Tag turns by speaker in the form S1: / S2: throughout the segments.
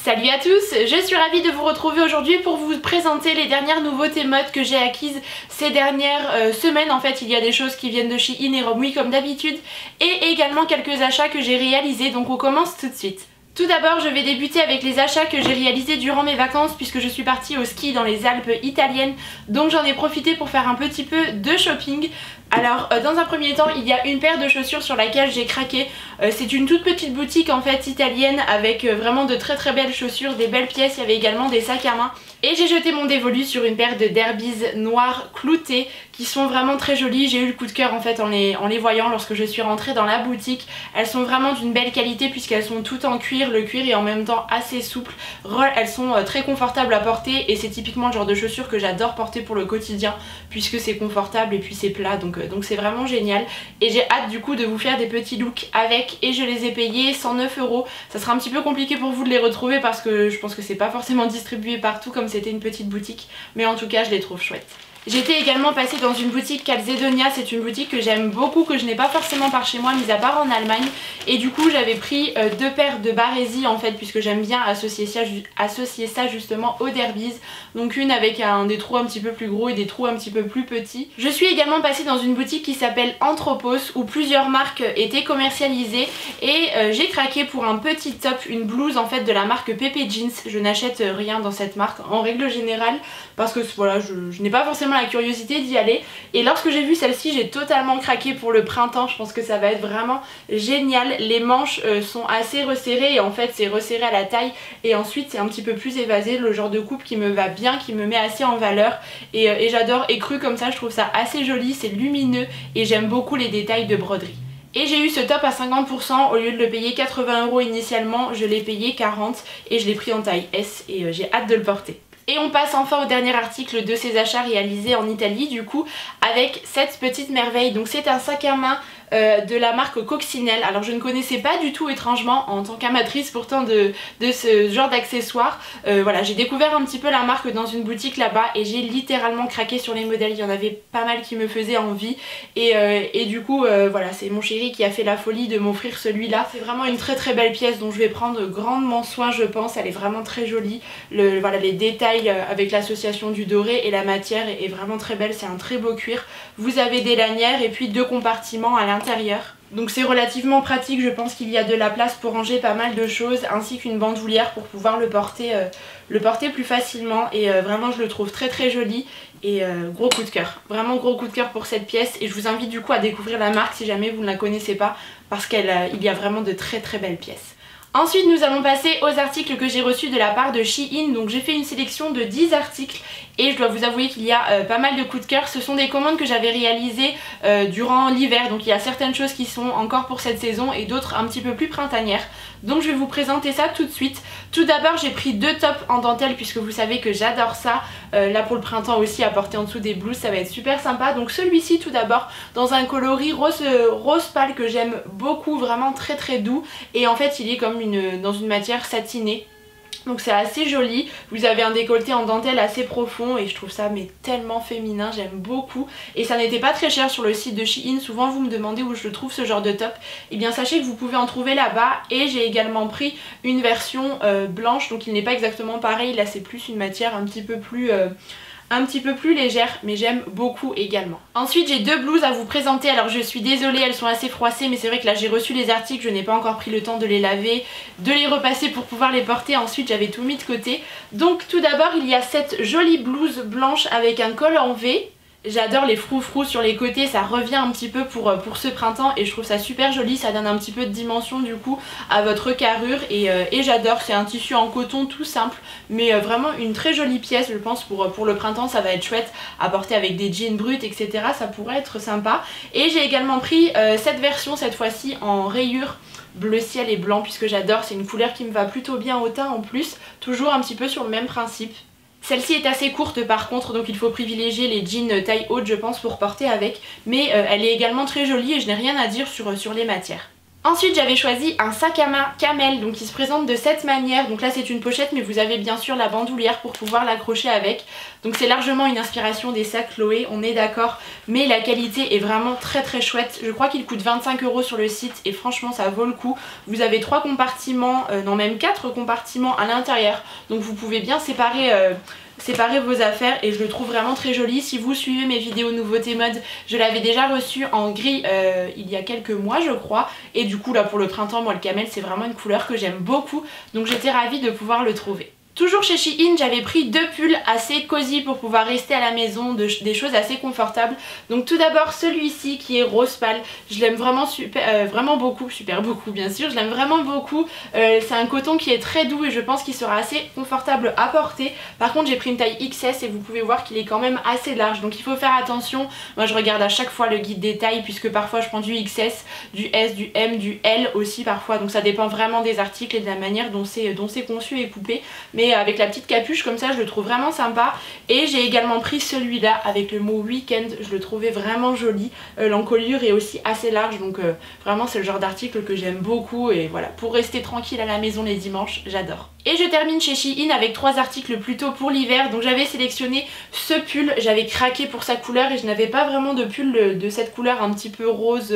S1: Salut à tous, je suis ravie de vous retrouver aujourd'hui pour vous présenter les dernières nouveautés mode que j'ai acquises ces dernières semaines. En fait, il y a des choses qui viennent de Shein et Romwe comme d'habitude et également quelques achats que j'ai réalisés, donc on commence tout de suite. Tout d'abord, je vais débuter avec les achats que j'ai réalisés durant mes vacances puisque je suis partie au ski dans les Alpes italiennes, donc j'en ai profité pour faire un petit peu de shopping. Alors dans un premier temps, il y a une paire de chaussures sur laquelle j'ai craqué. C'est une toute petite boutique en fait italienne avec vraiment de très belles chaussures, des belles pièces. Il y avait également des sacs à main et j'ai jeté mon dévolu sur une paire de derbies noires cloutées qui sont vraiment très jolies. J'ai eu le coup de cœur en fait en les voyant lorsque je suis rentrée dans la boutique. Elles sont vraiment d'une belle qualité puisqu'elles sont toutes en cuir, le cuir est en même temps assez souple. Elles sont très confortables à porter et c'est typiquement le genre de chaussures que j'adore porter pour le quotidien puisque c'est confortable et puis c'est plat, donc c'est vraiment génial. Et j'ai hâte du coup de vous faire des petits looks avec, et je les ai payés 109 €. Ça sera un petit peu compliqué pour vous de les retrouver parce que je pense que c'est pas forcément distribué partout comme c'était une petite boutique, mais en tout cas je les trouve chouettes. J'étais également passée dans une boutique Calzedonia, c'est une boutique que j'aime beaucoup, que je n'ai pas forcément par chez moi, mis à part en Allemagne. Et du coup j'avais pris deux paires de barésies en fait, puisque j'aime bien associer ça justement aux derbies. Donc une avec des trous un petit peu plus gros et des trous un petit peu plus petits. Je suis également passée dans une boutique qui s'appelle Anthropos, où plusieurs marques étaient commercialisées. Et j'ai craqué pour un petit top, une blouse en fait de la marque Pepe Jeans. Je n'achète rien dans cette marque en règle générale, parce que voilà, je n'ai pas forcément la curiosité d'y aller, et lorsque j'ai vu celle-ci j'ai totalement craqué pour le printemps. Je pense que ça va être vraiment génial. Les manches sont assez resserrées et en fait c'est resserré à la taille et ensuite c'est un petit peu plus évasé, le genre de coupe qui me va bien, qui me met assez en valeur et j'adore. Écru comme ça, je trouve ça assez joli, c'est lumineux et j'aime beaucoup les détails de broderie. Et j'ai eu ce top à 50%, au lieu de le payer 80 € initialement, je l'ai payé 40 et je l'ai pris en taille S et j'ai hâte de le porter. Et on passe enfin au dernier article de ces achats réalisés en Italie du coup, avec cette petite merveille. Donc c'est un sac à main de la marque Coccinelle. Alors je ne connaissais pas du tout étrangement en tant qu'amatrice pourtant de ce genre d'accessoires. Voilà, j'ai découvert un petit peu la marque dans une boutique là-bas et j'ai littéralement craqué sur les modèles. Il y en avait pas mal qui me faisaient envie et du coup voilà, c'est mon chéri qui a fait la folie de m'offrir celui-là. C'est vraiment une très belle pièce dont je vais prendre grandement soin je pense. Elle est vraiment très jolie. Voilà, les détails avec l'association du doré et la matière est vraiment très belle. C'est un très beau cuir. Vous avez des lanières et puis deux compartiments à l'intérieur. Donc c'est relativement pratique, je pense qu'il y a de la place pour ranger pas mal de choses ainsi qu'une bandoulière pour pouvoir le porter plus facilement et vraiment je le trouve très joli et gros coup de cœur. Vraiment gros coup de cœur pour cette pièce et je vous invite du coup à découvrir la marque si jamais vous ne la connaissez pas parce qu'il y a vraiment de très belles pièces. Ensuite nous allons passer aux articles que j'ai reçus de la part de Shein. Donc j'ai fait une sélection de 10 articles et je dois vous avouer qu'il y a pas mal de coups de cœur. Ce sont des commandes que j'avais réalisées durant l'hiver, donc il y a certaines choses qui sont encore pour cette saison et d'autres un petit peu plus printanières. Donc je vais vous présenter ça tout de suite. Tout d'abord j'ai pris deux tops en dentelle puisque vous savez que j'adore ça. Là pour le printemps aussi à porter en dessous des blouses ça va être super sympa. Donc celui-ci tout d'abord dans un coloris rose pâle que j'aime beaucoup, vraiment très doux. Et en fait il est comme dans une matière satinée. Donc c'est assez joli, vous avez un décolleté en dentelle assez profond et je trouve ça mais tellement féminin, j'aime beaucoup. Et ça n'était pas très cher sur le site de Shein, souvent vous me demandez où je trouve ce genre de top. Et bien sachez que vous pouvez en trouver là-bas et j'ai également pris une version blanche, donc il n'est pas exactement pareil, là c'est plus une matière un petit peu plus légère, mais j'aime beaucoup également. Ensuite j'ai deux blouses à vous présenter. Alors je suis désolée, elles sont assez froissées, mais c'est vrai que là j'ai reçu les articles, je n'ai pas encore pris le temps de les laver, de les repasser pour pouvoir les porter. Ensuite j'avais tout mis de côté. Donc tout d'abord il y a cette jolie blouse blanche avec un col en V. J'adore les froufrous sur les côtés, ça revient un petit peu pour ce printemps et je trouve ça super joli, ça donne un petit peu de dimension du coup à votre carrure et j'adore. C'est un tissu en coton tout simple mais vraiment une très jolie pièce je pense pour le printemps. Ça va être chouette à porter avec des jeans bruts etc, ça pourrait être sympa. Et j'ai également pris cette version cette fois-ci en rayures bleu ciel et blanc puisque j'adore, c'est une couleur qui me va plutôt bien au teint en plus, toujours un petit peu sur le même principe. Celle-ci est assez courte par contre, donc il faut privilégier les jeans taille haute je pense pour porter avec, mais elle est également très jolie et je n'ai rien à dire sur les matières. Ensuite j'avais choisi un sac à main Camel, donc il se présente de cette manière. Donc là c'est une pochette mais vous avez bien sûr la bandoulière pour pouvoir l'accrocher avec. Donc c'est largement une inspiration des sacs Chloé, on est d'accord. Mais la qualité est vraiment très très chouette. Je crois qu'il coûte 25 € sur le site et franchement ça vaut le coup. Vous avez 3 compartiments, non même 4 compartiments à l'intérieur. Donc vous pouvez bien séparer vos affaires et je le trouve vraiment très joli. Si vous suivez mes vidéos nouveautés mode, je l'avais déjà reçu en gris il y a quelques mois je crois, et du coup là pour le printemps, moi le camel c'est vraiment une couleur que j'aime beaucoup, donc j'étais ravie de pouvoir le trouver. Toujours chez Shein, j'avais pris 2 pulls assez cosy pour pouvoir rester à la maison, des choses assez confortables. Donc tout d'abord celui-ci qui est rose pâle, je l'aime vraiment vraiment beaucoup, super beaucoup bien sûr, je l'aime vraiment beaucoup. C'est un coton qui est très doux et je pense qu'il sera assez confortable à porter. Par contre j'ai pris une taille XS et vous pouvez voir qu'il est quand même assez large, donc il faut faire attention. Moi je regarde à chaque fois le guide des tailles puisque parfois je prends du XS, du S, du M, du L aussi parfois, donc ça dépend vraiment des articles et de la manière dont c'est conçu et coupé. Mais avec la petite capuche comme ça je le trouve vraiment sympa. Et j'ai également pris celui-là avec le mot week-end, je le trouvais vraiment joli. L'encolure est aussi assez large, donc vraiment c'est le genre d'article que j'aime beaucoup et voilà, pour rester tranquille à la maison les dimanches, j'adore. Et je termine chez Shein avec 3 articles plutôt pour l'hiver. Donc j'avais sélectionné ce pull, j'avais craqué pour sa couleur et je n'avais pas vraiment de pull de cette couleur un petit peu rose,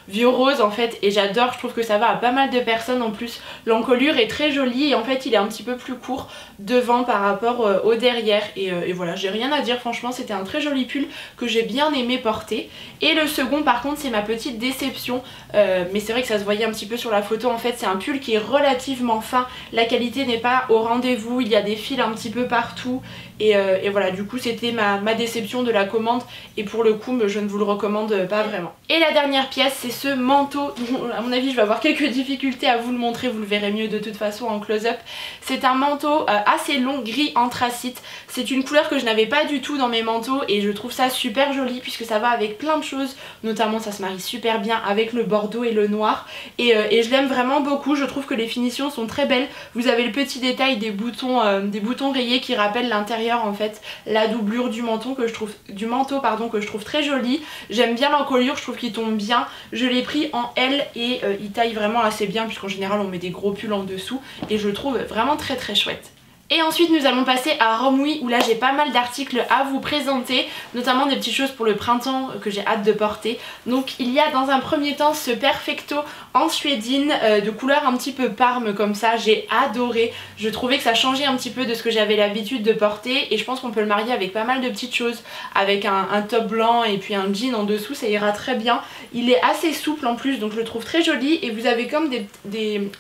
S1: vieux rose en fait, et j'adore, je trouve que ça va à pas mal de personnes. En plus l'encolure est très jolie et en fait il est un petit peu plus court devant par rapport au derrière et voilà, j'ai rien à dire, franchement c'était un très joli pull que j'ai bien aimé porter. Et le second par contre c'est ma petite déception, mais c'est vrai que ça se voyait un petit peu sur la photo. En fait c'est un pull qui est relativement fin, la qualité n'est pas au rendez-vous, il y a des fils un petit peu partout et voilà, du coup c'était ma déception de la commande et pour le coup je ne vous le recommande pas vraiment. Et la dernière pièce c'est ce manteau, à mon avis je vais avoir quelques difficultés à vous le montrer, vous le verrez mieux de toute façon en close-up. C'est un manteau assez long, gris anthracite, c'est une couleur que je n'avais pas du tout dans mes manteaux et je trouve ça super joli puisque ça va avec plein de choses, notamment ça se marie super bien avec le bordeaux et le noir et je l'aime vraiment beaucoup. Je trouve que les finitions sont très belles, vous avez le petit détail des boutons rayés qui rappellent l'intérieur en fait, la doublure du manteau que je trouve très jolie. J'aime bien l'encolure, je trouve qu'il tombe bien, je l'ai pris en L et il taille vraiment assez bien puisqu'en général on met des gros pulls en dessous et je le trouve vraiment très très chouette. Et ensuite nous allons passer à Romwe où là j'ai pas mal d'articles à vous présenter, notamment des petites choses pour le printemps que j'ai hâte de porter. Donc il y a dans un premier temps ce perfecto en suédine de couleur un petit peu parme comme ça, j'ai adoré. Je trouvais que ça changeait un petit peu de ce que j'avais l'habitude de porter et je pense qu'on peut le marier avec pas mal de petites choses, avec un top blanc et puis un jean en dessous, ça ira très bien. Il est assez souple en plus donc je le trouve très joli et vous avez comme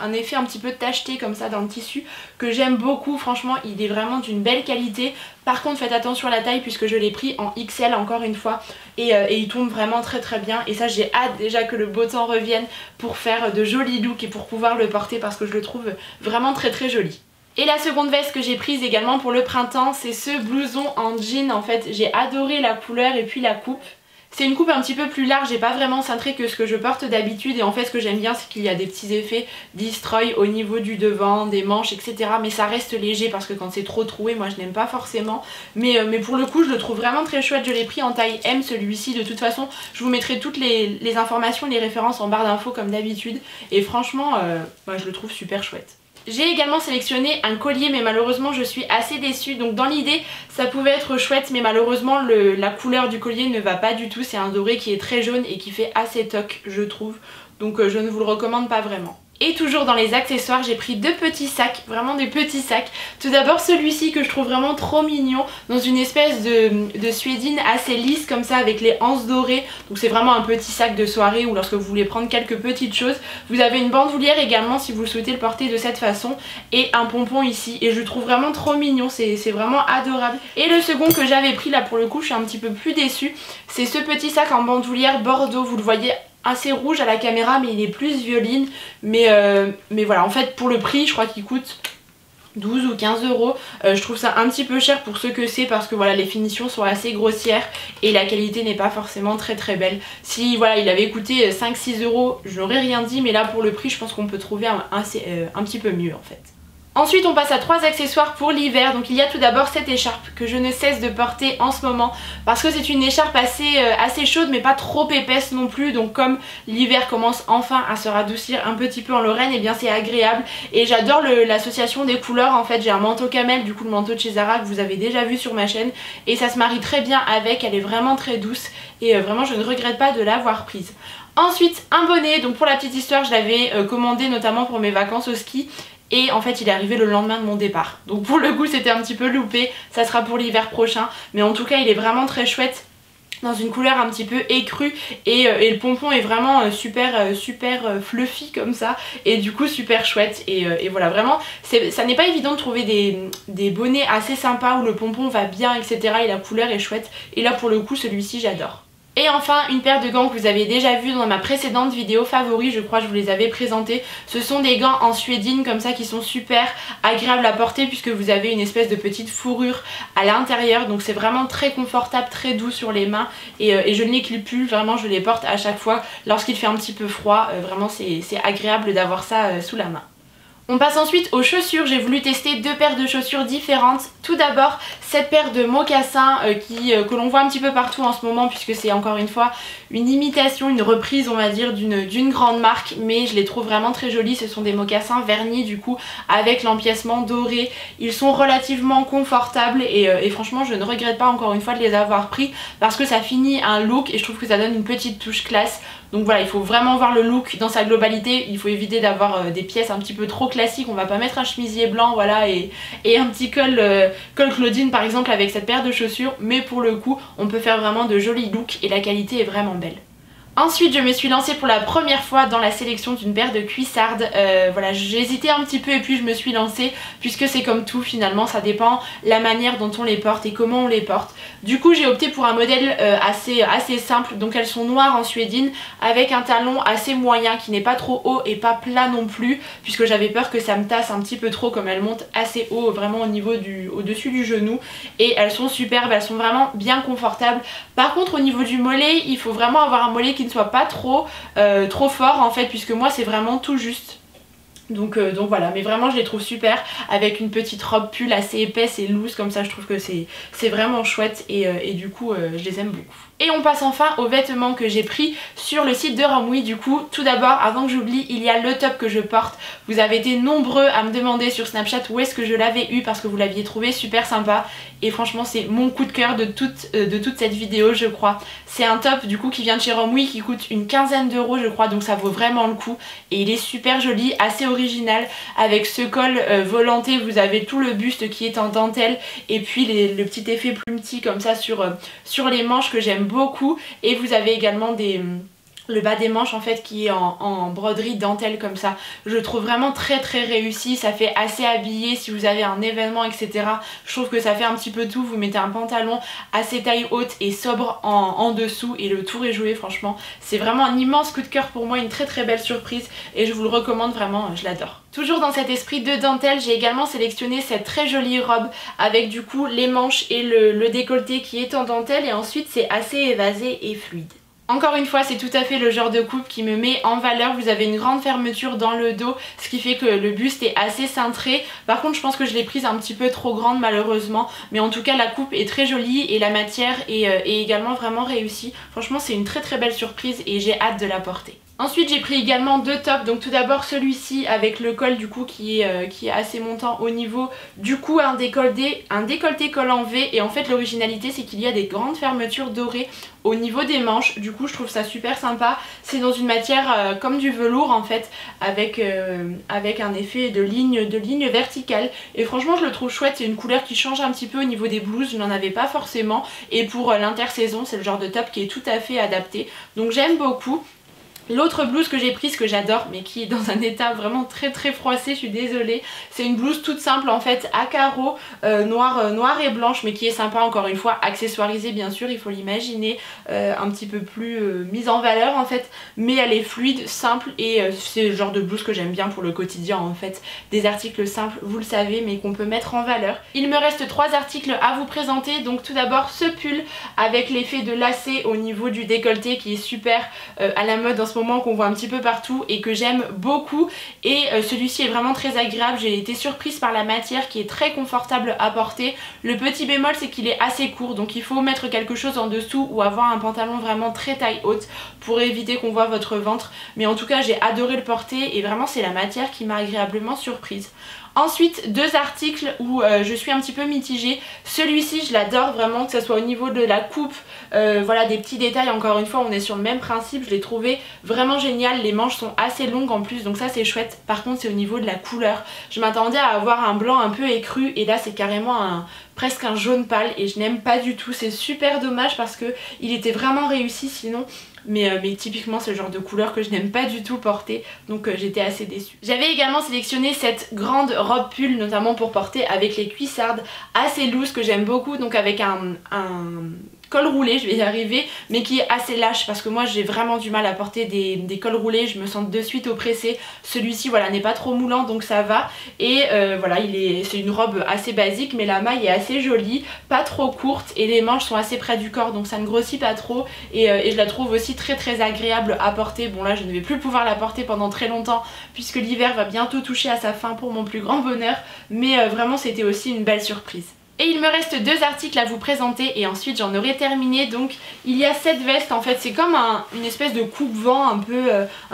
S1: un effet un petit peu tacheté comme ça dans le tissu que j'aime beaucoup. Franchement il est vraiment d'une belle qualité. Par contre faites attention à la taille puisque je l'ai pris en XL encore une fois et il tombe vraiment très très bien et ça j'ai hâte déjà que le beau temps revienne pour faire de jolis looks et pour pouvoir le porter parce que je le trouve vraiment très très joli. Et la seconde veste que j'ai prise également pour le printemps c'est ce blouson en jean. En fait j'ai adoré la couleur et puis la coupe. C'est une coupe un petit peu plus large et pas vraiment cintrée que ce que je porte d'habitude et en fait ce que j'aime bien c'est qu'il y a des petits effets destroy au niveau du devant, des manches etc. Mais ça reste léger parce que quand c'est trop troué moi je n'aime pas forcément. Mais pour le coup je le trouve vraiment très chouette, je l'ai pris en taille M celui-ci. De toute façon je vous mettrai toutes les informations, les références en barre d'infos comme d'habitude et franchement moi je le trouve super chouette. J'ai également sélectionné un collier mais malheureusement je suis assez déçue, donc dans l'idée ça pouvait être chouette mais malheureusement la couleur du collier ne va pas du tout, c'est un doré qui est très jaune et qui fait assez toc je trouve, donc je ne vous le recommande pas vraiment. Et toujours dans les accessoires j'ai pris 2 petits sacs, vraiment des petits sacs. Tout d'abord celui-ci que je trouve vraiment trop mignon dans une espèce de suédine assez lisse comme ça avec les anses dorées. Donc c'est vraiment un petit sac de soirée ou lorsque vous voulez prendre quelques petites choses. Vous avez une bandoulière également si vous souhaitez le porter de cette façon et un pompon ici et je le trouve vraiment trop mignon, c'est vraiment adorable. Et le second que j'avais pris là pour le coup je suis un petit peu plus déçue, c'est ce petit sac en bandoulière bordeaux, vous le voyez assez rouge à la caméra mais il est plus violine mais voilà en fait pour le prix je crois qu'il coûte 12 ou 15 €. Je trouve ça un petit peu cher pour ce que c'est parce que voilà les finitions sont assez grossières et la qualité n'est pas forcément très très belle. Si voilà il avait coûté 5-6 €, je n'aurais rien dit mais là pour le prix je pense qu'on peut trouver un petit peu mieux en fait. Ensuite on passe à 3 accessoires pour l'hiver. Donc il y a tout d'abord cette écharpe que je ne cesse de porter en ce moment parce que c'est une écharpe assez chaude mais pas trop épaisse non plus. Donc comme l'hiver commence enfin à se radoucir un petit peu en Lorraine, et bien c'est agréable et j'adore l'association des couleurs. En fait j'ai un manteau camel, du coup le manteau de chez Zara que vous avez déjà vu sur ma chaîne, et ça se marie très bien avec, elle est vraiment très douce et vraiment je ne regrette pas de l'avoir prise. Ensuite un bonnet, donc pour la petite histoire je l'avais commandé notamment pour mes vacances au ski. Et en fait il est arrivé le lendemain de mon départ. Donc pour le coup c'était un petit peu loupé, ça sera pour l'hiver prochain. Mais en tout cas il est vraiment très chouette, dans une couleur un petit peu écrue et le pompon est vraiment super fluffy comme ça, et du coup super chouette et voilà, vraiment ça n'est pas évident de trouver des bonnets assez sympas où le pompon va bien etc et la couleur est chouette, et là pour le coup celui-ci j'adore. Et enfin une paire de gants que vous avez déjà vu dans ma précédente vidéo favoris, je crois que je vous les avais présentés. Ce sont des gants en suédine comme ça qui sont super agréables à porter puisque vous avez une espèce de petite fourrure à l'intérieur, donc c'est vraiment très confortable, très doux sur les mains et je ne les clip plus, vraiment je les porte à chaque fois lorsqu'il fait un petit peu froid, vraiment c'est agréable d'avoir ça sous la main. On passe ensuite aux chaussures. J'ai voulu tester 2 paires de chaussures différentes. Tout d'abord cette paire de mocassins que l'on voit un petit peu partout en ce moment puisque c'est encore une fois une imitation, une reprise on va dire d'une grande marque, mais je les trouve vraiment très jolis. Ce sont des mocassins vernis du coup avec l'empiècement doré. Ils sont relativement confortables et franchement je ne regrette pas encore une fois de les avoir pris parce que ça finit un look et je trouve que ça donne une petite touche classe. Donc voilà, il faut vraiment voir le look dans sa globalité, il faut éviter d'avoir des pièces un petit peu trop classiques, on va pas mettre un chemisier blanc voilà et un petit col Claudine par exemple avec cette paire de chaussures, mais pour le coup on peut faire vraiment de jolis looks et la qualité est vraiment belle. Ensuite je me suis lancée pour la première fois dans la sélection d'une paire de cuissardes, voilà j'ai hésité un petit peu et puis je me suis lancée puisque c'est comme tout finalement, ça dépend la manière dont on les porte et comment on les porte. Du coup j'ai opté pour un modèle assez simple, donc elles sont noires en suédine avec un talon assez moyen qui n'est pas trop haut et pas plat non plus puisque j'avais peur que ça me tasse un petit peu trop comme elles montent assez haut vraiment au-dessus du genou, et elles sont superbes, elles sont vraiment bien confortables. Par contre au niveau du mollet il faut vraiment avoir un mollet qui ne soit pas trop fort en fait puisque moi c'est vraiment tout juste. Donc voilà, mais vraiment je les trouve super avec une petite robe pull assez épaisse et loose comme ça, je trouve que c'est vraiment chouette et du coup je les aime beaucoup. Et on passe enfin aux vêtements que j'ai pris sur le site de Romwe. Du coup tout d'abord avant que j'oublie, il y a le top que je porte. Vous avez été nombreux à me demander sur Snapchat où est-ce que je l'avais eu parce que vous l'aviez trouvé super sympa et franchement c'est mon coup de cœur de toute cette vidéo je crois. C'est un top du coup qui vient de chez Romwe qui coûte une quinzaine d'euros je crois, donc ça vaut vraiment le coup et il est super joli, assez original avec ce col volanté. Vous avez tout le buste qui est en dentelle et puis le petit effet plumetis comme ça sur les manches que j'aime beaucoup, et vous avez également le bas des manches en fait qui est en broderie dentelle comme ça. Je le trouve vraiment très réussi, ça fait assez habillé si vous avez un événement etc. Je trouve que ça fait un petit peu tout, vous mettez un pantalon assez taille haute et sobre en dessous et le tour est joué. Franchement c'est vraiment un immense coup de cœur pour moi, une très belle surprise et je vous le recommande vraiment, je l'adore. Toujours dans cet esprit de dentelle, j'ai également sélectionné cette très jolie robe avec du coup les manches et le décolleté qui est en dentelle, et ensuite c'est assez évasé et fluide. Encore une fois c'est tout à fait le genre de coupe qui me met en valeur. Vous avez une grande fermeture dans le dos, ce qui fait que le buste est assez cintré. Par contre je pense que je l'ai prise un petit peu trop grande malheureusement, mais en tout cas la coupe est très jolie et la matière est également vraiment réussie. Franchement c'est une très belle surprise et j'ai hâte de la porter. Ensuite j'ai pris également 2 tops, donc tout d'abord celui-ci avec le col du coup qui est assez montant au niveau du cou, un décolleté col en V, et en fait l'originalité c'est qu'il y a des grandes fermetures dorées au niveau des manches, du coup je trouve ça super sympa. C'est dans une matière comme du velours en fait avec un effet de ligne verticale et franchement je le trouve chouette. C'est une couleur qui change un petit peu au niveau des blouses, je n'en avais pas forcément, et pour l'intersaison c'est le genre de top qui est tout à fait adapté, donc j'aime beaucoup. L'autre blouse que j'ai prise, que j'adore mais qui est dans un état vraiment très froissé, je suis désolée, c'est une blouse toute simple en fait à carreaux, noire et blanche, mais qui est sympa encore une fois, accessoirisée bien sûr, il faut l'imaginer un petit peu plus mise en valeur en fait, mais elle est fluide, simple et c'est le genre de blouse que j'aime bien pour le quotidien en fait, des articles simples vous le savez mais qu'on peut mettre en valeur. Il me reste 3 articles à vous présenter, donc tout d'abord ce pull avec l'effet de lacet au niveau du décolleté qui est super à la mode en ce ce moment qu'on voit un petit peu partout et que j'aime beaucoup. Et celui-ci est vraiment très agréable, j'ai été surprise par la matière qui est très confortable à porter. Le petit bémol c'est qu'il est assez court, donc il faut mettre quelque chose en dessous ou avoir un pantalon vraiment très taille haute pour éviter qu'on voit votre ventre. Mais en tout cas j'ai adoré le porter et vraiment c'est la matière qui m'a agréablement surprise. Ensuite, deux articles où je suis un petit peu mitigée. Celui-ci je l'adore vraiment, que ce soit au niveau de la coupe, voilà, des petits détails, encore une fois on est sur le même principe, je l'ai trouvé vraiment génial. Les manches sont assez longues en plus, donc ça c'est chouette. Par contre c'est au niveau de la couleur, je m'attendais à avoir un blanc un peu écru et là c'est carrément presque un jaune pâle et je n'aime pas du tout. C'est super dommage parce que il était vraiment réussi sinon. Mais typiquement c'est le genre de couleur que je n'aime pas du tout porter, donc j'étais assez déçue. J'avais également sélectionné cette grande robe pull notamment pour porter avec les cuissardes assez loose que j'aime beaucoup, donc avec un col roulé, je vais y arriver, mais qui est assez lâche parce que moi j'ai vraiment du mal à porter des cols roulés, je me sens de suite oppressée. Celui-ci voilà n'est pas trop moulant donc ça va et voilà c'est une robe assez basique mais la maille est assez jolie, pas trop courte et les manches sont assez près du corps donc ça ne grossit pas trop et je la trouve aussi très agréable à porter. Bon là je ne vais plus pouvoir la porter pendant très longtemps puisque l'hiver va bientôt toucher à sa fin pour mon plus grand bonheur, mais vraiment c'était aussi une belle surprise. Et il me reste deux articles à vous présenter et ensuite j'en aurai terminé. Donc il y a cette veste, en fait c'est comme une espèce de coupe-vent un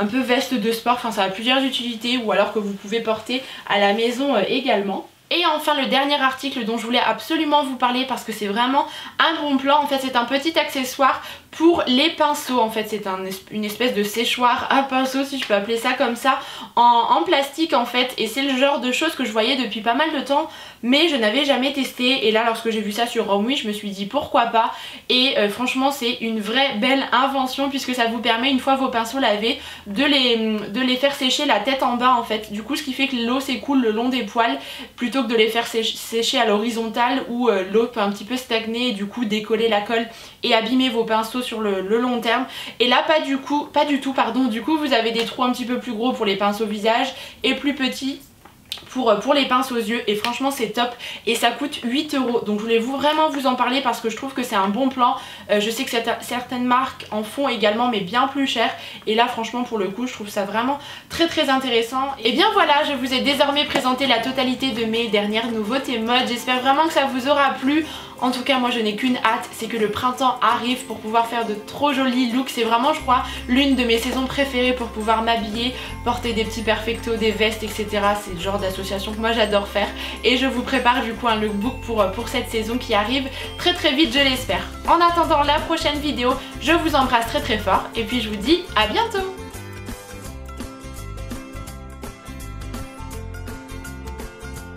S1: peu veste de sport, enfin ça a plusieurs utilités ou alors que vous pouvez porter à la maison également. Et enfin le dernier article dont je voulais absolument vous parler parce que c'est vraiment un bon plan, en fait c'est un petit accessoire pour les pinceaux. En fait c'est une espèce de séchoir à pinceau si je peux appeler ça comme ça, en plastique en fait, et c'est le genre de choses que je voyais depuis pas mal de temps mais je n'avais jamais testé et là lorsque j'ai vu ça sur Romwe je me suis dit pourquoi pas et franchement c'est une vraie belle invention puisque ça vous permet une fois vos pinceaux lavés de les faire sécher la tête en bas en fait, du coup ce qui fait que l'eau s'écoule le long des poils plutôt que de les faire sécher à l'horizontale où l'eau peut un petit peu stagner et du coup décoller la colle et abîmer vos pinceaux sur le long terme. Et là pas du tout pardon, du coup vous avez des trous un petit peu plus gros pour les pinceaux visage et plus petits pour les pinces aux yeux et franchement c'est top et ça coûte 8 €. Donc je voulais vraiment vous en parler parce que je trouve que c'est un bon plan. Je sais que certaines marques en font également mais bien plus cher et là franchement pour le coup je trouve ça vraiment très intéressant. Et bien voilà, je vous ai désormais présenté la totalité de mes dernières nouveautés mode. J'espère vraiment que ça vous aura plu. En tout cas moi je n'ai qu'une hâte, c'est que le printemps arrive pour pouvoir faire de trop jolis looks. C'est vraiment je crois l'une de mes saisons préférées pour pouvoir m'habiller, porter des petits perfectos, des vestes etc. C'est le genre d'association que moi j'adore faire et je vous prépare du coup un lookbook pour cette saison qui arrive très vite je l'espère. En attendant la prochaine vidéo, je vous embrasse très fort et puis je vous dis à bientôt.